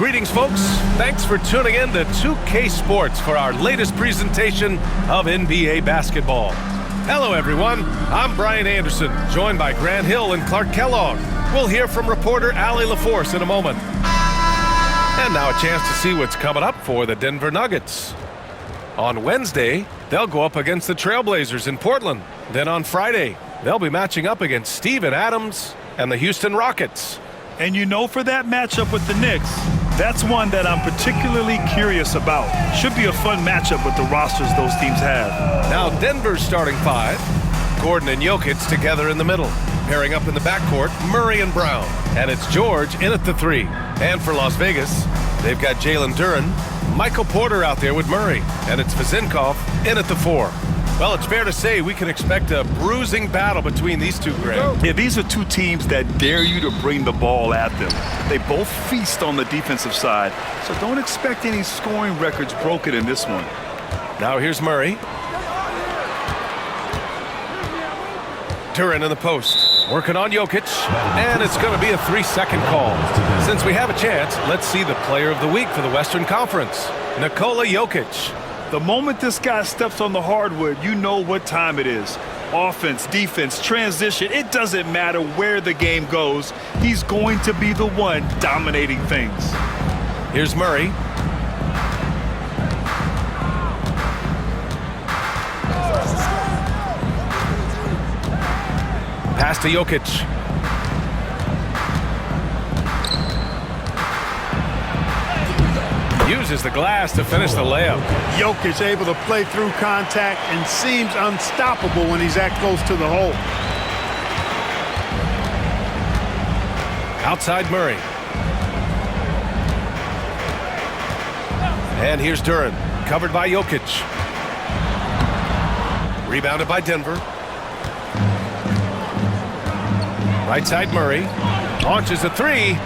Greetings, folks. Thanks for tuning in to 2K Sports for our latest presentation of NBA basketball. Hello, everyone. I'm Brian Anderson, joined by Grant Hill and Clark Kellogg. We'll hear from reporter Allie LaForce in a moment. And now a chance to see what's coming up for the Denver Nuggets. On Wednesday, they'll go up against the Trailblazers in Portland. Then on Friday, they'll be matching up against Steven Adams and the Houston Rockets. And you know, for that matchup with the Knicks, that's one that I'm particularly curious about. Should be a fun matchup with the rosters those teams have. Now Denver's starting five. Gordon and Jokic together in the middle. Pairing up in the backcourt, Murray and Brown. And it's George in at the three. And for Las Vegas, they've got Jalen Duren, Michael Porter out there with Murray. And it's Vezenkov in at the four. Well, it's fair to say we can expect a bruising battle between these two, Greg. Yeah, these are two teams that dare you to bring the ball at them. They both feast on the defensive side, so don't expect any scoring records broken in this one. Now here's Murray. Duren in the post, working on Jokic, and it's going to be a 3-second call. Since we have a chance, let's see the player of the week for the Western Conference, Nikola Jokic. The moment this guy steps on the hardwood, you know what time it is. Offense, defense, transition, it doesn't matter where the game goes. He's going to be the one dominating things. Here's Murray. Pass to Jokic. Uses the glass to finish the layup. Jokic able to play through contact and seems unstoppable when he's that close to the hole. Outside Murray. And here's Duren, covered by Jokic. Rebounded by Denver. Right side Murray. Launches a three.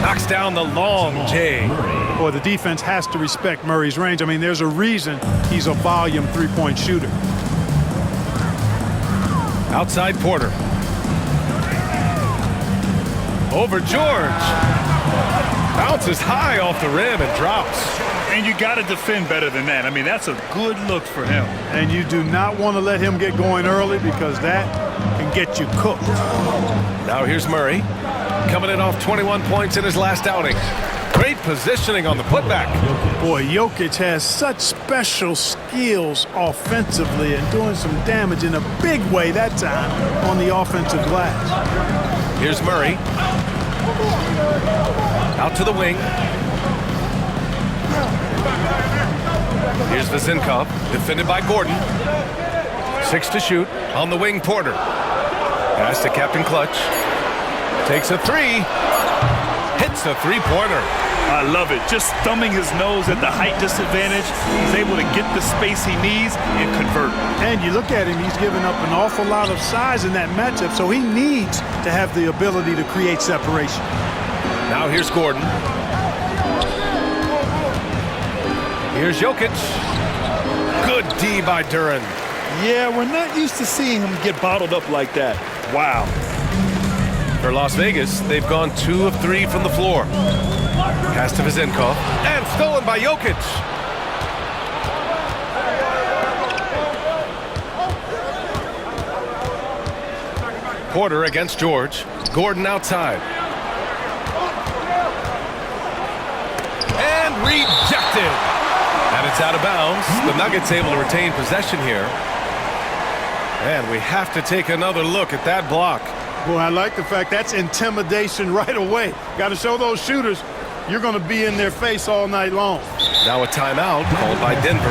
Knocks down the long J. Boy, the defense has to respect Murray's range. I mean, there's a reason he's a volume three-point shooter. Outside Porter. Over George. Bounces high off the rim and drops. And you got to defend better than that. I mean, that's a good look for him. And you do not want to let him get going early because that can get you cooked. Now here's Murray. Coming in off 21 points in his last outing. Great positioning on the putback. Boy, Jokic has such special skills offensively and doing some damage in a big way that time on the offensive glass. Here's Murray. Out to the wing. Here's Vezenkov, defended by Gordon. 6 to shoot. On the wing, Porter. Pass to Captain Clutch. Takes a three. Hits a three-pointer. I love it. Just thumbing his nose at the height disadvantage. He's able to get the space he needs and convert. And you look at him, he's given up an awful lot of size in that matchup, so he needs to have the ability to create separation. Now here's Gordon. Here's Jokic. Good D by Duren. Yeah, we're not used to seeing him get bottled up like that. Wow. For Las Vegas, they've gone 2 of 3 from the floor. Pass to Vezenkov, and stolen by Jokic. Porter against George. Gordon outside. And rejected. And it's out of bounds. The Nuggets able to retain possession here. And we have to take another look at that block. Boy, I like the fact that's intimidation right away. Got to show those shooters you're going to be in their face all night long. Now a timeout called by Denver.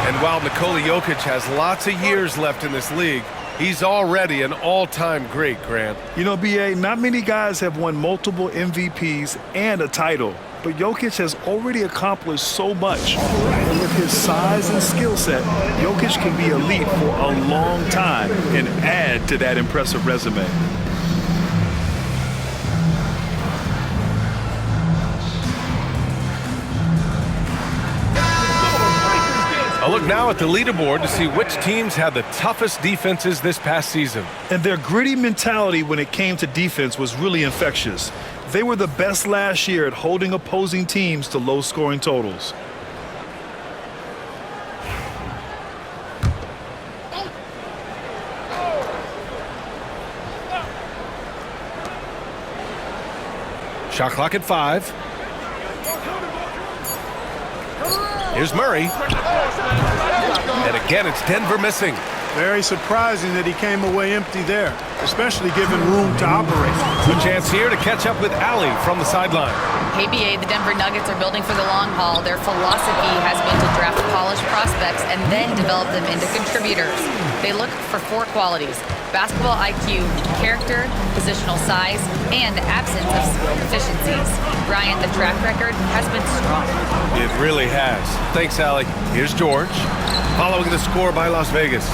And while Nikola Jokic has lots of years left in this league, he's already an all-time great, Grant. You know, B.A., not many guys have won multiple MVPs and a title, but Jokic has already accomplished so much. And with his size and skill set, Jokic can be elite for a long time and add to that impressive resume. A look now at the leaderboard to see which teams had the toughest defenses this past season. And their gritty mentality when it came to defense was really infectious. They were the best last year at holding opposing teams to low-scoring totals. Shot clock at 5. Here's Murray. And again, it's Denver missing. Very surprising that he came away empty there, especially given room to operate. Good chance here to catch up with Allie from the sideline. Hey, BA, the Denver Nuggets are building for the long haul. Their philosophy has been to draft polished prospects and then develop them into contributors. They look for 4 qualities: basketball IQ, character, positional size, and absence of skill deficiencies. Brian, the track record has been strong. It really has. Thanks, Allie. Here's George, following the score by Las Vegas.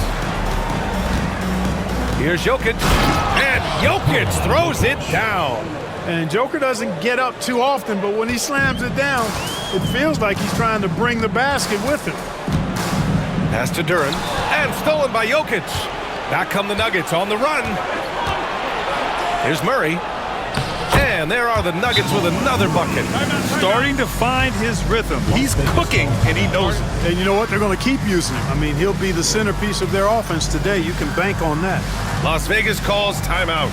Here's Jokic, and Jokic throws it down. And Joker doesn't get up too often, but when he slams it down, it feels like he's trying to bring the basket with him. Pass to Duren, and stolen by Jokic. Back come the Nuggets on the run. Here's Murray. And there are the Nuggets with another bucket. Starting to find his rhythm. He's cooking, and he knows it. And you know what? They're going to keep using him. I mean, he'll be the centerpiece of their offense today. You can bank on that. Las Vegas calls timeout.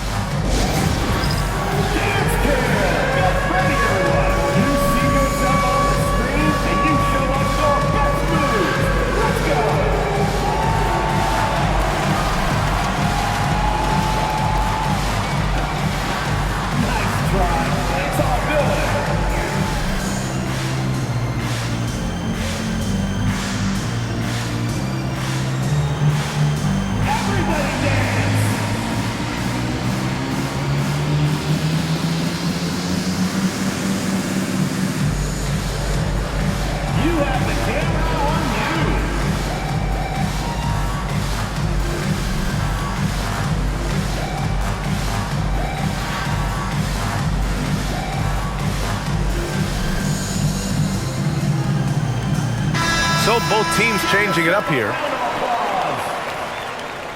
So both teams changing it up here.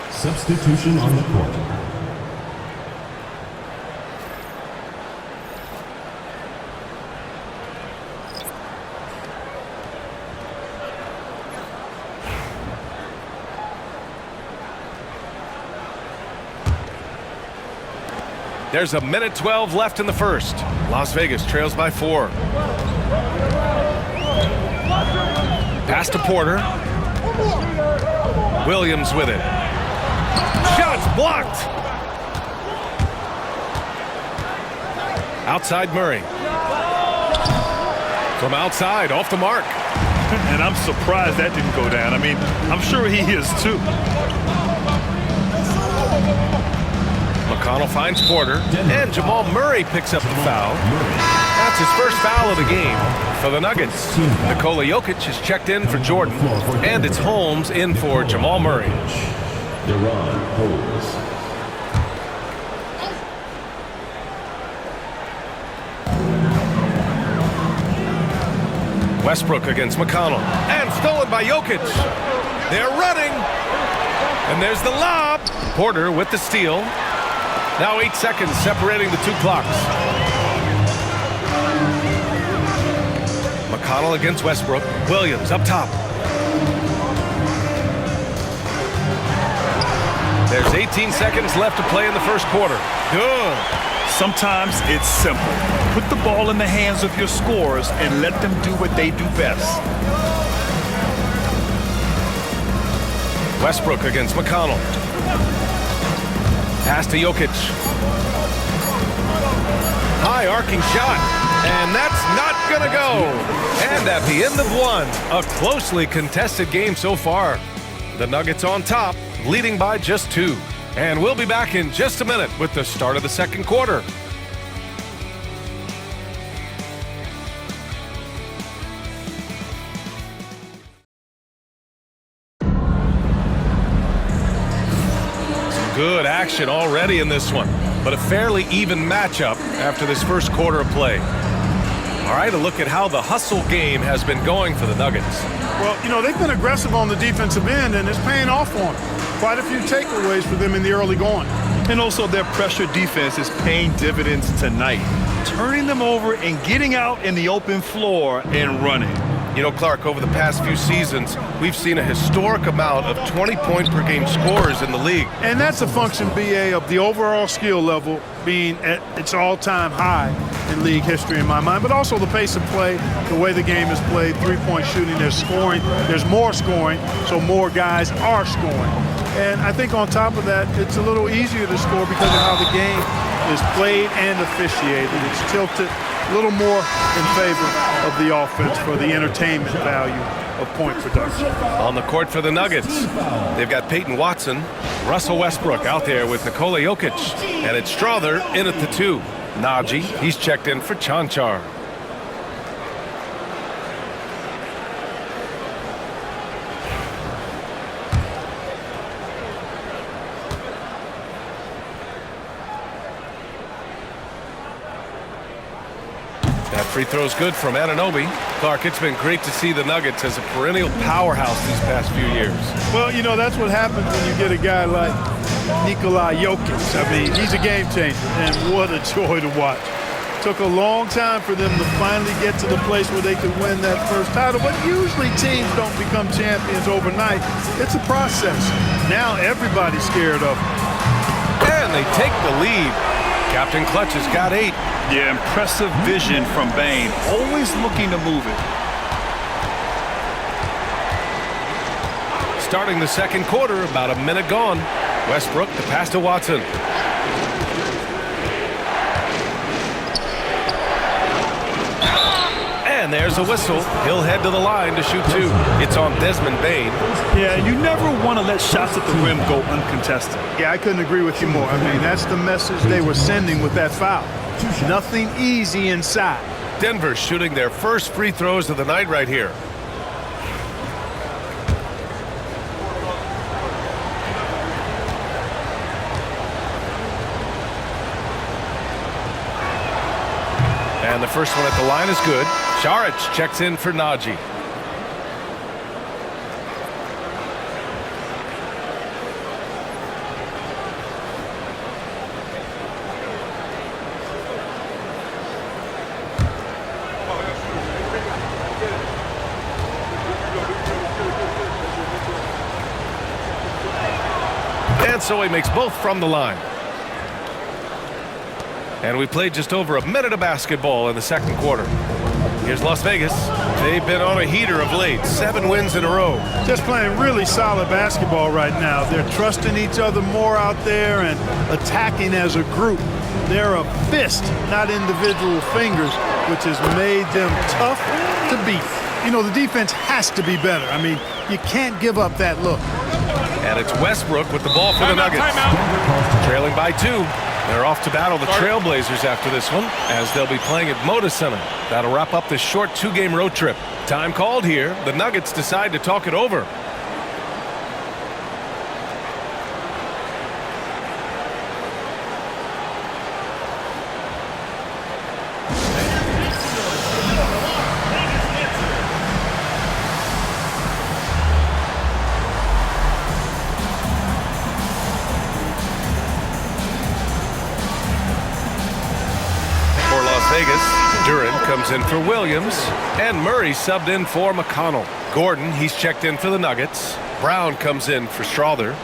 Substitution on the court. There's a minute 12 left in the first. Las Vegas trails by 4. Pass to Porter. Williams with it. Shots blocked. Outside Murray. From outside, off the mark. And I'm surprised that didn't go down. I mean, I'm sure he is too. McConnell finds Porter, and Jamal Murray picks up the foul. That's his first foul of the game for the Nuggets. Nikola Jokic is checked in for Jordan, and it's Holmes in for Jamal Murray. Deron Holmes. Westbrook against McConnell, and stolen by Jokic. They're running, and there's the lob. Porter with the steal. Now 8 seconds separating the 2 clocks. McConnell against Westbrook. Williams up top. There's 18 seconds left to play in the first quarter. Good. Sometimes it's simple. Put the ball in the hands of your scorers and let them do what they do best. Westbrook against McConnell. Pass to Jokic. High arcing shot. And that's not going to go. And at the end of 1, a closely contested game so far. The Nuggets on top, leading by just 2. And we'll be back in just a minute with the start of the second quarter. Good action already in this one, but a fairly even matchup after this first quarter of play. All right, a look at how the hustle game has been going for the Nuggets. Well, you know, they've been aggressive on the defensive end, and it's paying off on them. Quite a few takeaways for them in the early going. And also their pressure defense is paying dividends tonight, turning them over and getting out in the open floor and running. You know, Clark, over the past few seasons, we've seen a historic amount of 20-point-per-game scorers in the league. And that's a function, BA, of the overall skill level being at its all-time high in league history in my mind, but also the pace of play, the way the game is played, three-point shooting, there's scoring, there's more scoring, so more guys are scoring. And I think on top of that, it's a little easier to score because of how the game is played and officiated. It's tilted a little more in favor of the offense for the entertainment value of point production. On the court for the Nuggets, they've got Peyton Watson, Russell Westbrook out there with Nikola Jokic, and it's Strother in at the 2. Najee, he's checked in for Chanchar. That free throw's good from Anunoby. Clark, it's been great to see the Nuggets as a perennial powerhouse these past few years. Well, you know, that's what happens when you get a guy like Nikola Jokic. I mean, he's a game changer, and what a joy to watch. Took a long time for them to finally get to the place where they could win that first title, but usually teams don't become champions overnight. It's a process. Now everybody's scared of them. And they take the lead. Captain Clutch has got 8. Yeah, impressive vision from Bane, always looking to move it. Starting the second quarter, about a minute gone. Westbrook, the pass to Watson. And there's a whistle. He'll head to the line to shoot 2. It's on Desmond Bane. Yeah, you never want to let shots at the rim go uncontested. Yeah, I couldn't agree with you more. I mean, that's the message they were sending with that foul. Nothing easy inside. Denver shooting their first free throws of the night right here. And the first one at the line is good. Šarić checks in for Najee. And so he makes both from the line. And we played just over a minute of basketball in the second quarter. Here's Las Vegas. They've been on a heater of late. 7 wins in a row. Just playing really solid basketball right now. They're trusting each other more out there and attacking as a group. They're a fist, not individual fingers, which has made them tough to beat. You know, the defense has to be better. I mean, you can't give up that look. And it's Westbrook with the ball for the Nuggets. Trailing by 2. They're off to battle the Trailblazers after this one, as they'll be playing at Moda Center. That'll wrap up this short 2-game road trip. Time called here. The Nuggets decide to talk it over. Vegas, Duren comes in for Williams, and Murray subbed in for McConnell. Gordon, he's checked in for the Nuggets. Brown comes in for Strother.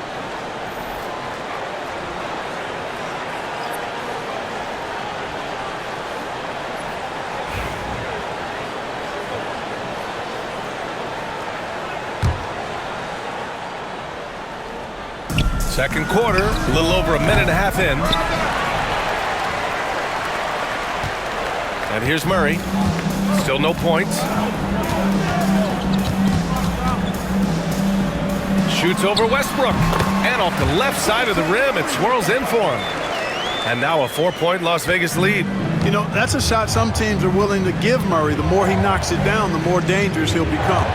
Second quarter, a little over a minute and a half in. And here's Murray. Still no points. Shoots over Westbrook. And off the left side of the rim, it swirls in for him. And now a 4-point Las Vegas lead. You know, that's a shot some teams are willing to give Murray. The more he knocks it down, the more dangerous he'll become.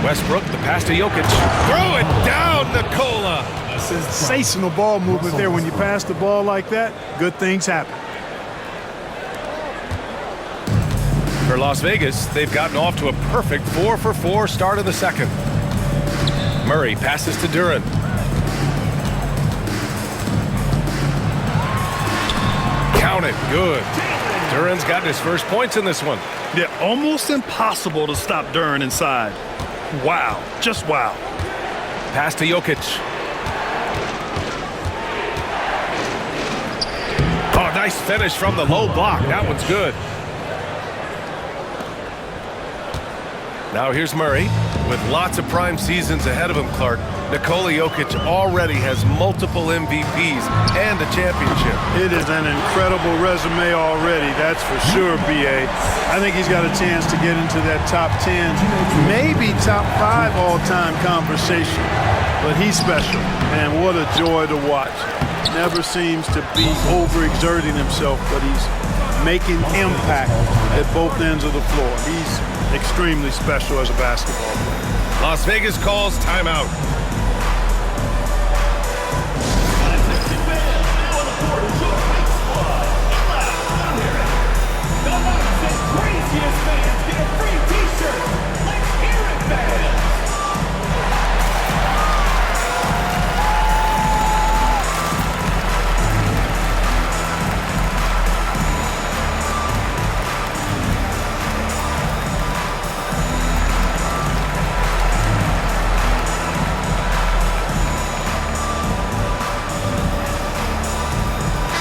Westbrook, the pass to Jokic. Throw it down, Nikola. Sensational ball movement there. When you pass the ball like that, good things happen. For Las Vegas, they've gotten off to a perfect 4-for-4 start of the second. Murray passes to Duren. Count it. Good. Duren's got his first points in this one. Yeah, almost impossible to stop Duren inside. Wow. Just wow. Pass to Jokic. Oh, nice finish from the low block. That one's good. Now here's Murray with lots of prime seasons ahead of him, Clark. Nikola Jokic already has multiple MVPs and a championship. It is an incredible resume already, that's for sure, B.A. I think he's got a chance to get into that top 10, maybe top 5 all-time conversation. But he's special, and what a joy to watch. Never seems to be overexerting himself, but he's making impact at both ends of the floor. He's extremely special as a basketball player. Las Vegas calls timeout.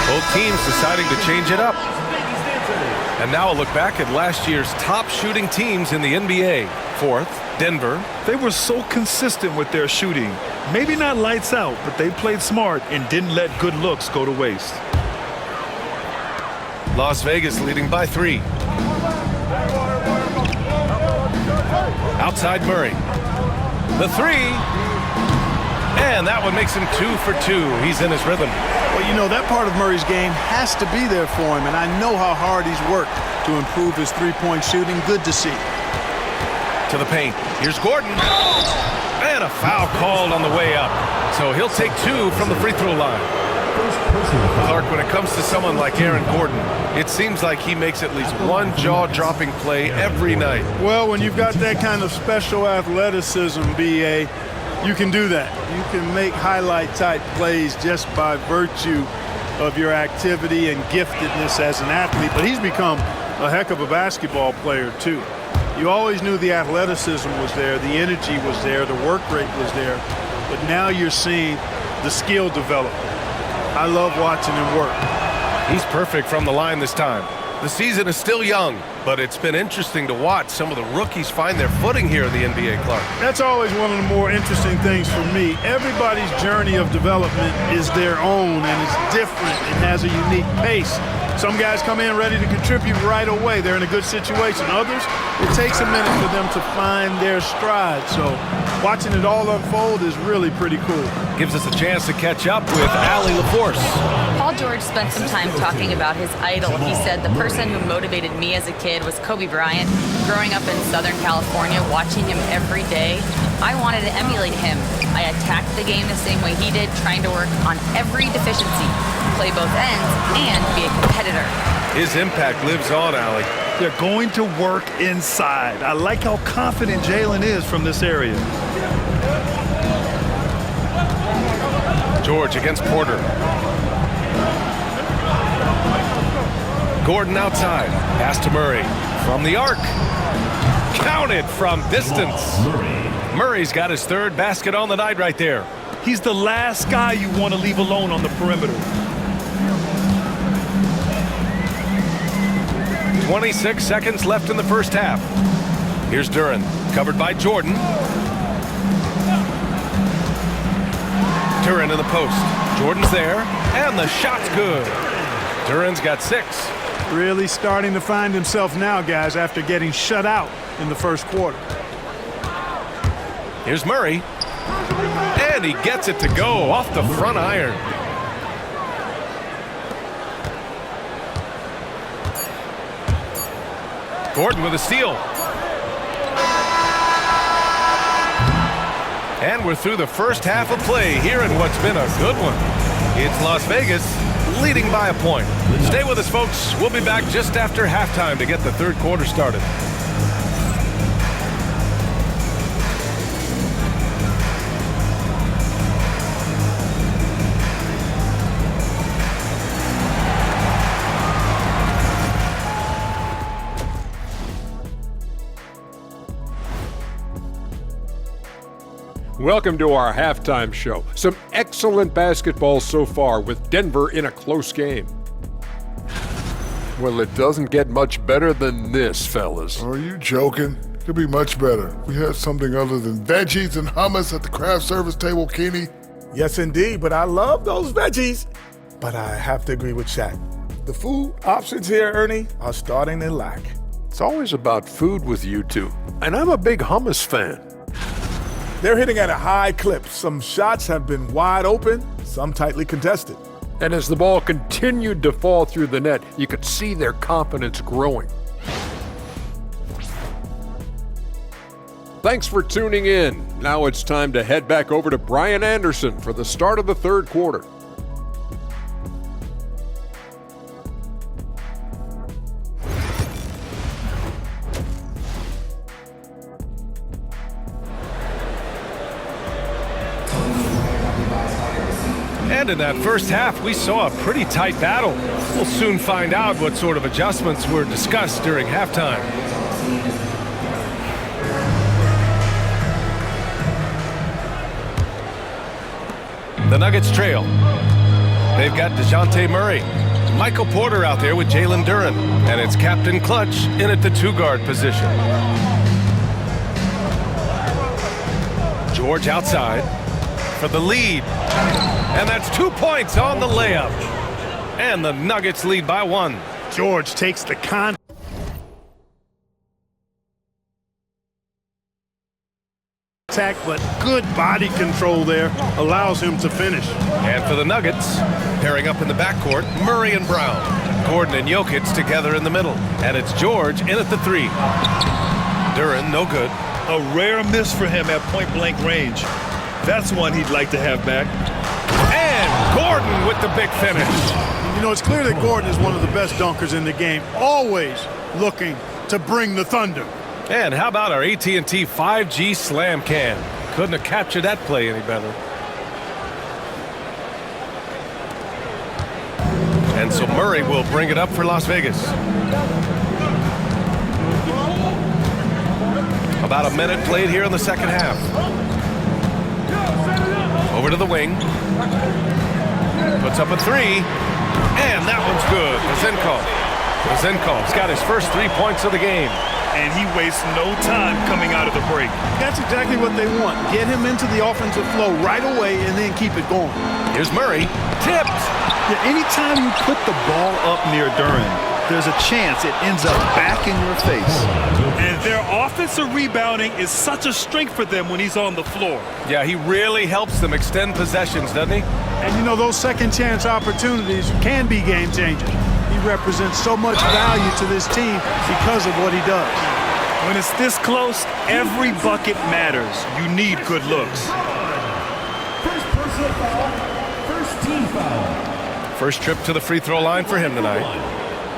Both teams deciding to change it up. And now a look back at last year's top shooting teams in the NBA. Fourth, Denver. They were so consistent with their shooting. Maybe not lights out, but they played smart and didn't let good looks go to waste. Las Vegas leading by 3. Outside Murray. The 3. And that one makes him 2 for 2. He's in his rhythm. Well, you know, that part of Murray's game has to be there for him, and I know how hard he's worked to improve his three-point shooting. Good to see. To the paint. Here's Gordon. And a foul called on the way up. So he'll take 2 from the free throw line. Clark, when it comes to someone like Aaron Gordon, it seems like he makes at least one jaw-dropping play every night. Well, when you've got that kind of special athleticism, B.A., you can do that. You can make highlight-type plays just by virtue of your activity and giftedness as an athlete. But he's become a heck of a basketball player, too. You always knew the athleticism was there, the energy was there, the work rate was there. But now you're seeing the skill develop. I love watching him work. He's perfect from the line this time. The season is still young, but it's been interesting to watch some of the rookies find their footing here in the NBA, Clark. That's always one of the more interesting things for me. Everybody's journey of development is their own, and it's different. It has a unique pace. Some guys come in ready to contribute right away. They're in a good situation. Others, it takes a minute for them to find their stride. So watching it all unfold is really pretty cool. Gives us a chance to catch up with Allie LaForce. Paul George spent some time talking about his idol. He said, the person who motivated me as a kid was Kobe Bryant. Growing up in Southern California, watching him every day, I wanted to emulate him. I attacked the game the same way he did, trying to work on every deficiency, play both ends, and be a competitor. His impact lives on, Allie. They're going to work inside. I like how confident Jalen is from this area. George against Porter. Gordon outside. Pass to Murray. From the arc. Counted from distance. Murray's got his third basket on the night right there. He's the last guy you want to leave alone on the perimeter. 26 seconds left in the first half. Here's Duren, covered by Jordan. Duren in the post. Jordan's there, and the shot's good. Duren's got 6. Really starting to find himself now, guys, after getting shut out in the first quarter. Here's Murray, and he gets it to go off the front iron. Gordon with a steal. And we're through the first half of play here in what's been a good one. It's Las Vegas leading by a point. Stay with us, folks. We'll be back just after halftime to get the third quarter started. Welcome to our halftime show. Some excellent basketball so far with Denver in a close game. Well, it doesn't get much better than this, fellas. Are you joking? Could be much better. We had something other than veggies and hummus at the craft service table, Kenny. Yes, indeed, but I love those veggies. But I have to agree with Shaq. The food options here, Ernie, are starting to lack. It's always about food with you two, and I'm a big hummus fan. They're hitting at a high clip. Some shots have been wide open, some tightly contested. And as the ball continued to fall through the net, you could see their confidence growing. Thanks for tuning in. Now it's time to head back over to Brian Anderson for the start of the third quarter. And in that first half, we saw a pretty tight battle. We'll soon find out what sort of adjustments were discussed during halftime. The Nuggets trail. They've got DeJounte Murray, Michael Porter out there with Jalen Duren, and it's Captain Clutch in at the two-guard position. George outside for the lead. And that's 2 points on the layup. And the Nuggets lead by 1. George takes the contact, but good body control there allows him to finish. And for the Nuggets, pairing up in the backcourt, Murray and Brown. Gordon and Jokic together in the middle. And it's George in at the 3. Duren, no good. A rare miss for him at point-blank range. That's one he'd like to have back. And Gordon with the big finish. You know, it's clear that Gordon is one of the best dunkers in the game, always looking to bring the thunder. And how about our AT&T 5G slam can? Couldn't have captured that play any better. And so Murray will bring it up for Las Vegas. About a minute played here in the second half. Over to the wing. Puts up a 3. And that one's good. Mazenkov's got his first 3 points of the game. And he wastes no time coming out of the break. That's exactly what they want. Get him into the offensive flow right away and then keep it going. Here's Murray. Tipped. Yeah, anytime you put the ball up near Duren, there's a chance it ends up back in your face. And their offensive rebounding is such a strength for them when he's on the floor. Yeah, he really helps them extend possessions, doesn't he? And you know, those second chance opportunities can be game changers. He represents so much value to this team because of what he does. When it's this close, every bucket matters. You need good looks. First personal foul. First team foul. First trip to the free throw line for him tonight.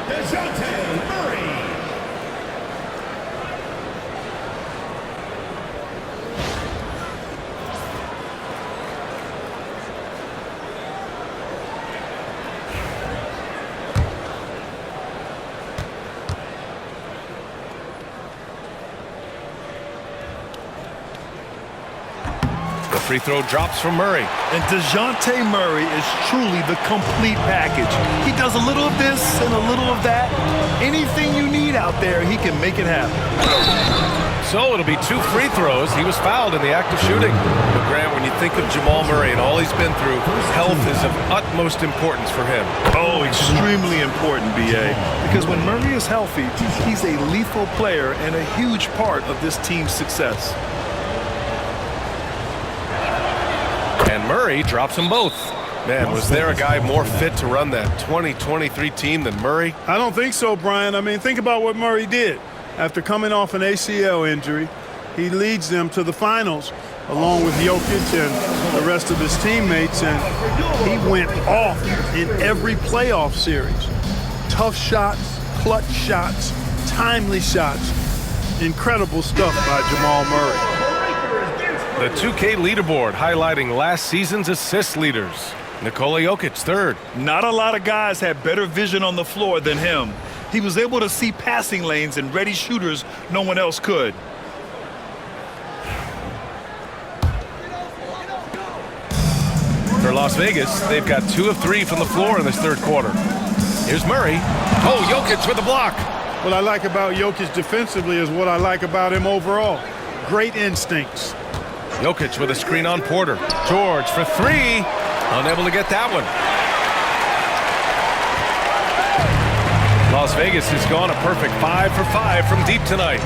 DeJounte Murray. The free throw drops from Murray. And DeJounte Murray is truly the complete package. He does a little of this and a little of that. Anything you need out there, he can make it happen. So it'll be 2 free throws. He was fouled in the act of shooting. But Grant, when you think of Jamal Murray and all he's been through, health is of utmost importance for him. Oh, extremely important, B.A. Because when Murray is healthy, he's a lethal player and a huge part of this team's success. And Murray drops them both. Man, was there a guy more fit to run that 2023 team than Murray? I don't think so, Brian. I mean, think about what Murray did. After coming off an ACL injury, he leads them to the finals along with Jokic and the rest of his teammates, and he went off in every playoff series. Tough shots, clutch shots, timely shots. Incredible stuff by Jamal Murray. The 2K leaderboard highlighting last season's assist leaders. Nikola Jokic, third. Not a lot of guys had better vision on the floor than him. He was able to see passing lanes and ready shooters no one else could. For Las Vegas, they've got 2 of 3 from the floor in this third quarter. Here's Murray. Oh, Jokic with the block. What I like about Jokic defensively is what I like about him overall. Great instincts. Jokic with a screen on Porter. George for 3. Unable to get that one. Las Vegas has gone a perfect 5 for 5 from deep tonight.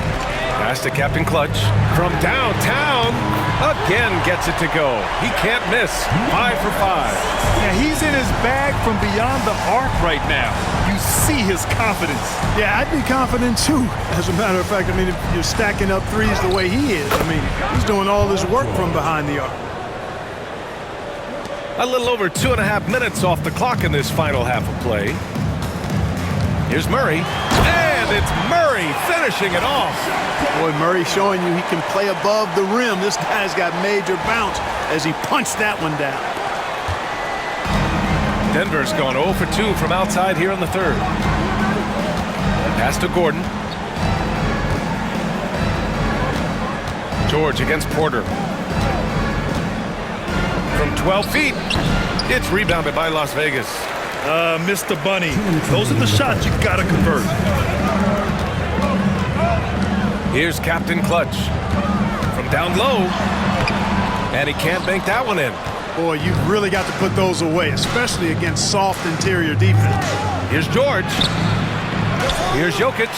Pass to Captain Clutch from downtown. Again gets it to go. He can't miss. 5 for 5. Yeah, he's in his bag from beyond the arc right now. You see his confidence. Yeah, I'd be confident too. As a matter of fact, I mean, if you're stacking up threes the way he is, I mean, he's doing all this work from behind the arc. A little over 2.5 minutes off the clock in this final half of play. Here's Murray. And it's Murray finishing it off. Boy, Murray showing you he can play above the rim. This guy's got major bounce as he punched that one down. Denver's gone 0 for 2 from outside here in the third. Pass to Gordon. George against Porter. From 12 feet, it's rebounded by Las Vegas. Mr. Bunny, those are the shots you gotta convert. Here's Captain Clutch from down low, and he can't bank that one in. Boy, you've really got to put those away, especially against soft interior defense. Here's George. Here's Jokic.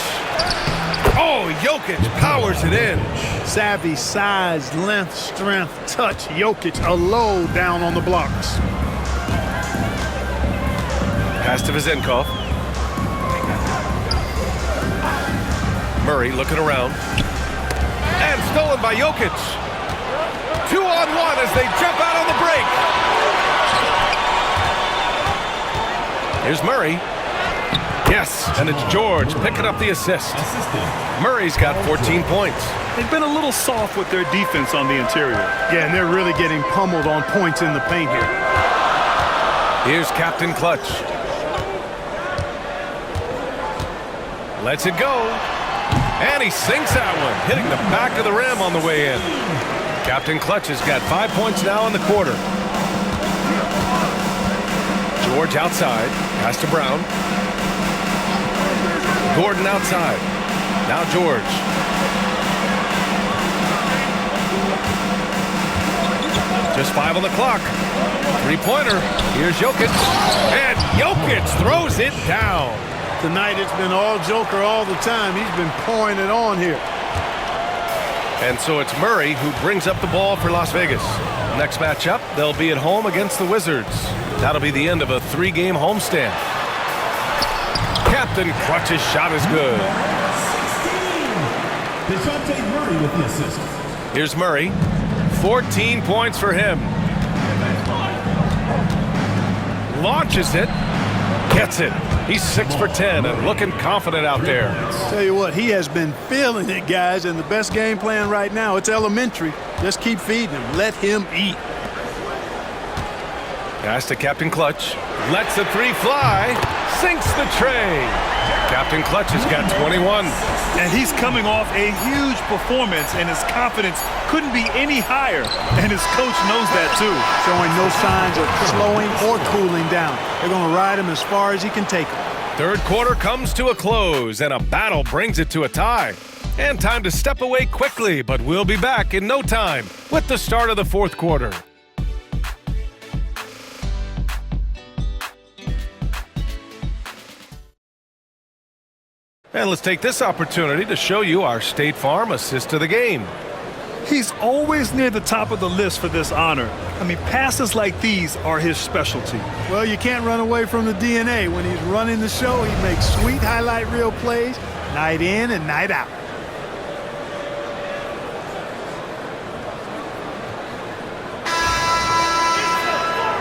Oh, Jokic powers it in. Savvy, size, length, strength, touch. Jokic a low down on the blocks. Pass to Vezenkov. Murray looking around. And stolen by Jokic. 2-on-1 as they jump out on the break. Here's Murray. Yes, and it's George picking up the assist. Murray's got 14 points. They've been a little soft with their defense on the interior. Yeah, and they're really getting pummeled on points in the paint here. Here's Captain Clutch. Lets it go. And he sinks that one, hitting the back of the rim on the way in. Captain Clutch has got 5 points now in the quarter. George outside. Pass to Brown. Gordon outside. Now George. Just 5 on the clock. Three-pointer. Here's Jokic. And Jokic throws it down. Tonight it's been all Joker all the time. He's been pouring it on here. And so it's Murray who brings up the ball for Las Vegas. Next matchup, they'll be at home against the Wizards. That'll be the end of a 3-game homestand. Captain Clutch's shot is good. DeJounte Murray with the assist. Here's Murray. 14 points for him. Launches it. Gets it. He's 6 for 10 and looking confident out there. Tell you what, he has been feeling it, guys, and the best game plan right now, it's elementary. Just keep feeding him. Let him eat. Pass to Captain Clutch. Lets the 3 fly. Sinks the tray. Captain Clutch has got 21. And he's coming off a huge performance, and his confidence couldn't be any higher. And his coach knows that, too. Showing no signs of slowing or cooling down. They're going to ride him as far as he can take him. Third quarter comes to a close, and a battle brings it to a tie. And time to step away quickly, but we'll be back in no time with the start of the fourth quarter. And let's take this opportunity to show you our State Farm assist of the game. He's always near the top of the list for this honor. I mean, passes like these are his specialty. Well, you can't run away from the DNA. When he's running the show, he makes sweet highlight reel plays night in and night out.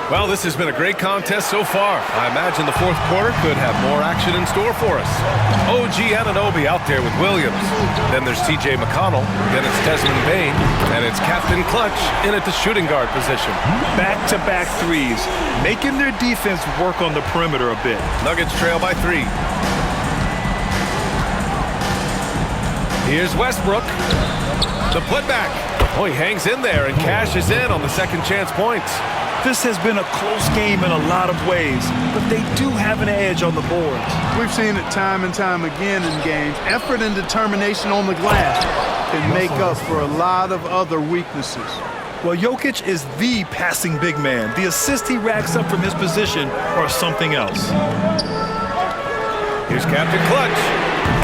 Well, this has been a great contest so far. I imagine the fourth quarter could have more action in store for us. OG Anunoby out there with Williams. Then there's TJ McConnell. Then it's Desmond Bane. And it's Captain Clutch in at the shooting guard position. Back-to-back threes, making their defense work on the perimeter a bit. Nuggets trail by 3. Here's Westbrook. The putback. Oh, he hangs in there and cashes in on the second chance points. This has been a close game in a lot of ways, but they do have an edge on the boards. We've seen it time and time again in games. Effort and determination on the glass can make up for a lot of other weaknesses. Well, Jokic is the passing big man. The assist he racks up from his position are something else. Here's Captain Clutch.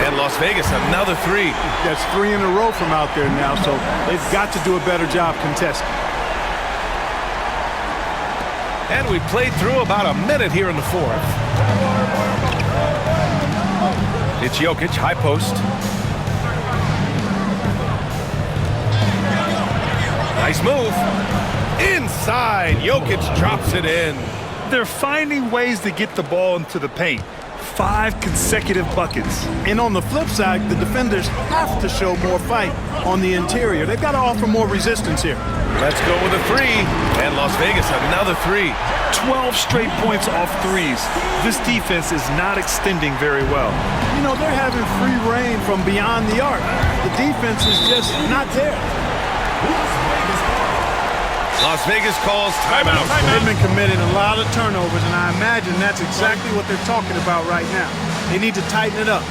And Las Vegas, another 3. That's 3 in a row from out there now, so they've got to do a better job contesting. And we played through about a minute here in the fourth. It's Jokic, high post. Nice move. Inside, Jokic drops it in. They're finding ways to get the ball into the paint. 5 consecutive buckets. And on the flip side, the defenders have to show more fight on the interior. They've got to offer more resistance here. Let's go with a 3. And Las Vegas, another 3. 12 straight points off threes. This defense is not extending very well. You know, they're having free reign from beyond the arc. The defense is just not there. Las Vegas calls timeout. They've been committing a lot of turnovers, and I imagine that's exactly what they're talking about right now. They need to tighten it up.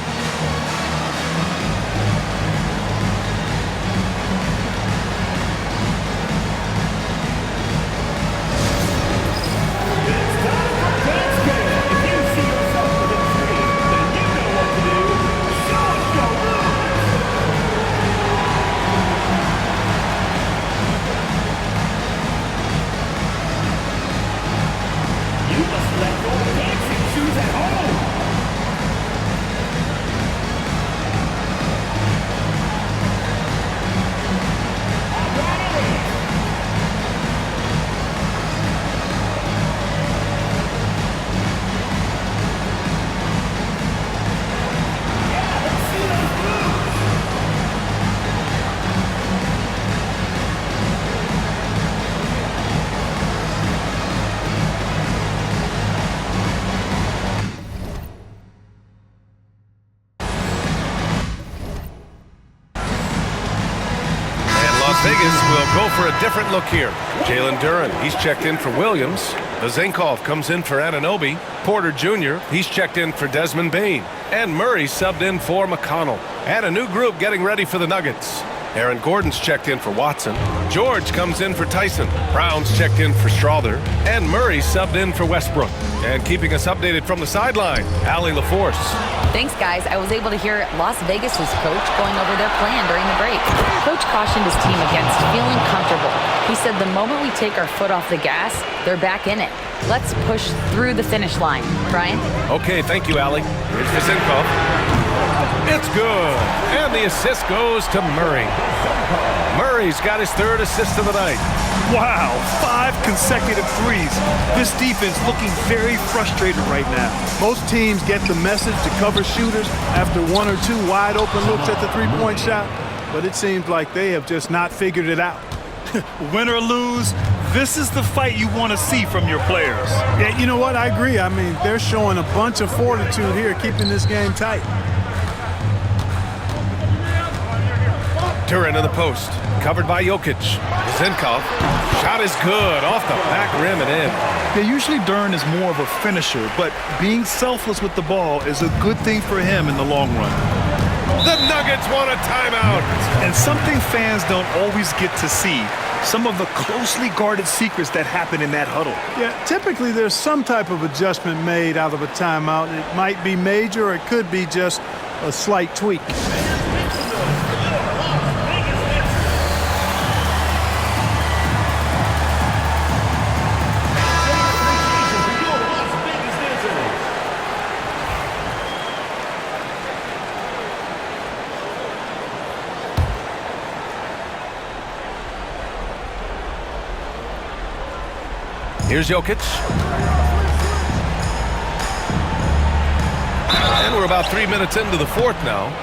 Vegas will go for a different look here. Jalen Duren, he's checked in for Williams. Vezenkov comes in for Anunoby. Porter Jr., he's checked in for Desmond Bane. And Murray subbed in for McConnell. And a new group getting ready for the Nuggets. Aaron Gordon's checked in for Watson. George comes in for Tyson. Brown's checked in for Strawther. And Murray subbed in for Westbrook. And keeping us updated from the sideline, Allie LaForce. Thanks, guys. I was able to hear Las Vegas's coach going over their plan during the break. Coach cautioned his team against feeling comfortable. He said the moment we take our foot off the gas, they're back in it. Let's push through the finish line. Brian? Okay, thank you, Allie. Here's Vezenkov. It's good. And the assist goes to Murray. Murray's got his third assist of the night. Wow, 5 consecutive threes. This defense looking very frustrated right now. Most teams get the message to cover shooters after 1 or 2 wide open looks at the three-point shot, but it seems like they have just not figured it out. Win or lose, this is the fight you want to see from your players. Yeah, you know what? I agree. I mean, they're showing a bunch of fortitude here, keeping this game tight. Duren in the post, covered by Jokic. Vezenkov, shot is good, off the back rim and in. Yeah, usually Duren is more of a finisher, but being selfless with the ball is a good thing for him in the long run. The Nuggets want a timeout. And something fans don't always get to see, some of the closely guarded secrets that happen in that huddle. Yeah, typically there's some type of adjustment made out of a timeout. It might be major or it could be just a slight tweak. Here's Jokic. And we're about 3 minutes into the fourth now.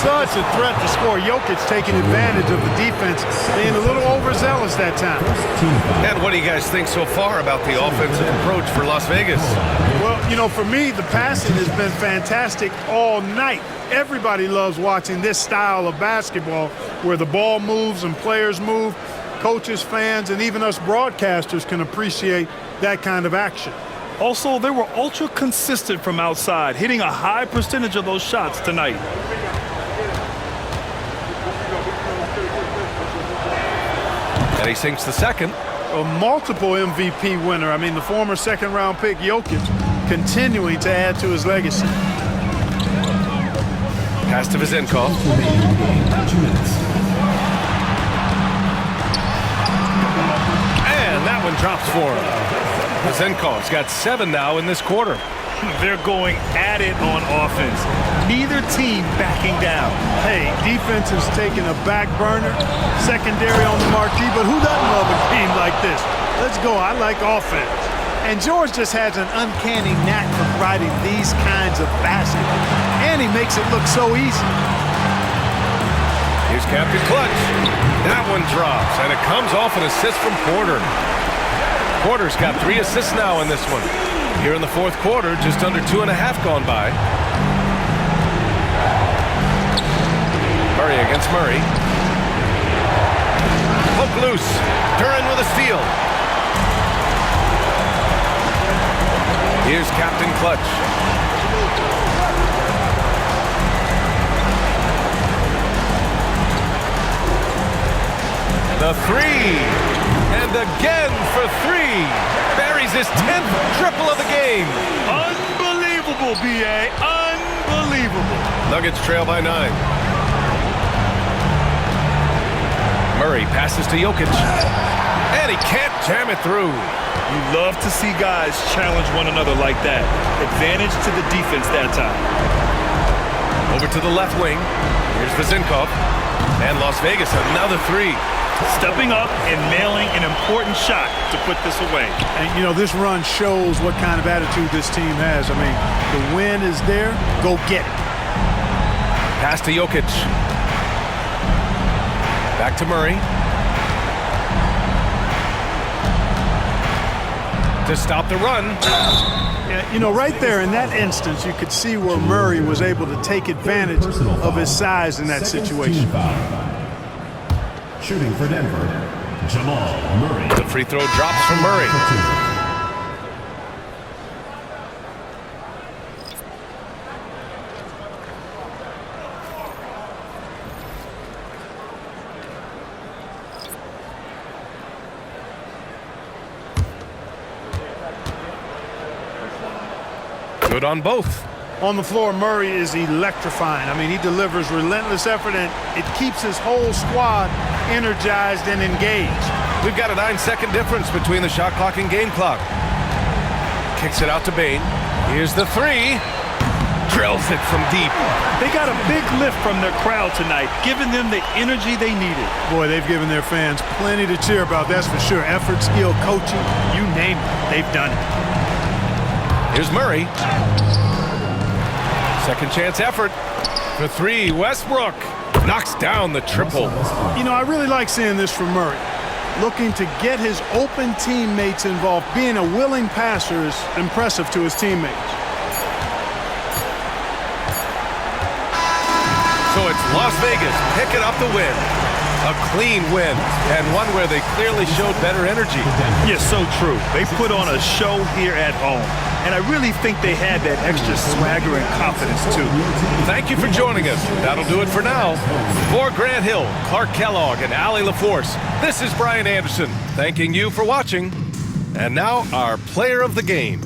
Such a threat to score. Jokic taking advantage of the defense, being a little overzealous that time. And what do you guys think so far about the offensive approach for Las Vegas? Well, you know, for me, the passing has been fantastic all night. Everybody loves watching this style of basketball where the ball moves and players move. Coaches, fans, and even us broadcasters can appreciate that kind of action. Also, they were ultra consistent from outside, hitting a high percentage of those shots tonight. And he sinks the second. A multiple MVP winner. I mean, the former second-round pick, Jokic, continuing to add to his legacy. Pass to Vezenkov. 2 minutes. And that one drops for him. Vezenkov's got 7 now in this quarter. They're going at it on offense. Neither team backing down. Hey, defense has taken a back burner, secondary on the marquee, but who doesn't love a game like this? Let's go. I like offense. And George just has an uncanny knack for writing these kinds of basketball. And he makes it look so easy. Here's Captain Clutch. That one drops, and it comes off an assist from Porter. Porter's got 3 assists now in this one. Here in the fourth quarter, just under 2.5 gone by. Murray against Murray. Hook loose. Duren with a steal. Here's Captain Clutch. The 3. And again for 3. Buries his 10th triple of the game. Unbelievable, B.A. Unbelievable. Nuggets trail by 9. Murray passes to Jokic. And he can't jam it through. You love to see guys challenge one another like that. Advantage to the defense that time. Over to the left wing. Here's Vezenkov. And Las Vegas, another 3. Stepping up and nailing an important shot to put this away. And, you know, this run shows what kind of attitude this team has. I mean, the win is there. Go get it. Pass to Jokic. Back to Murray. To stop the run. Yeah, you know, right there in that instance, you could see where Murray was able to take advantage of his size in that situation. Shooting for Denver, Jamal Murray. The free throw drops from Murray. Good on both. On the floor, Murray is electrifying. I mean, he delivers relentless effort, and it keeps his whole squad energized and engaged. We've got a 9-second difference between the shot clock and game clock. Kicks it out to Bane. Here's the 3. Drills it from deep. They got a big lift from their crowd tonight, giving them the energy they needed. Boy, they've given their fans plenty to cheer about, that's for sure. Effort, skill, coaching, you name it, they've done it. Here's Murray. Second chance effort for 3. Westbrook knocks down the triple. You know, I really like seeing this from Murray. Looking to get his open teammates involved. Being a willing passer is impressive to his teammates. So it's Las Vegas picking up the win. A clean win, and one where they clearly showed better energy. Yeah, so true. They put on a show here at home, and I really think they had that extra swagger and confidence, too. Thank you for joining us. That'll do it for now. For Grant Hill, Clark Kellogg, and Allie LaForce, this is Brian Anderson, thanking you for watching. And now, our player of the game.